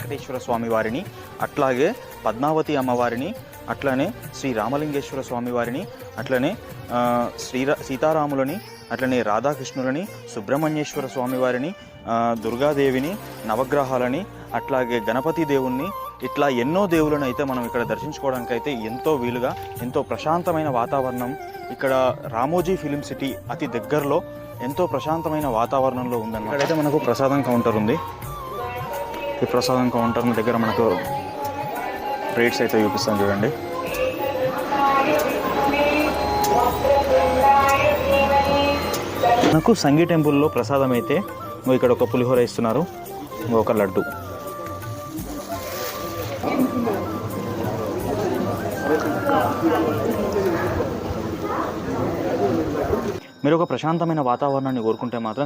వెంకటేశ్వర స్వామి వారిని, అట్లాగే పద్మావతి అమ్మవారిని, అట్లనే శ్రీ రామలింగేశ్వర స్వామి వారిని, అట్లనే సీతారాములని, అట్లనే రాధాకృష్ణులని, సుబ్రహ్మణ్యేశ్వర స్వామి వారిని, దుర్గాదేవిని, నవగ్రహాలని, అట్లాగే గణపతి దేవుణ్ణి, ఇట్లా ఎన్నో దేవులను అయితే మనం ఇక్కడ దర్శించుకోవడానికి అయితే ఎంతో వీలుగా, ఎంతో ప్రశాంతమైన వాతావరణం. ఇక్కడ రామోజీ ఫిలిం సిటీ అతి దగ్గరలో ఎంతో ప్రశాంతమైన వాతావరణంలో ఉందన్నమాట. ఇక్కడైతే మనకు ప్రసాదం కౌంటర్ ఉంది. ఈ ప్రసాదం కౌంటర్ దగ్గర మనకు రేట్స్ అయితే చూపిస్తాను చూడండి. మనకు సంగీ టెంపుల్లో ప్రసాదం అయితే ఇక్కడ ఒక పులిహోర ఇస్తున్నారు, ఒక లడ్డు. మీరు ఒక ప్రశాంతమైన వాతావరణాన్ని కోరుకుంటే మాత్రం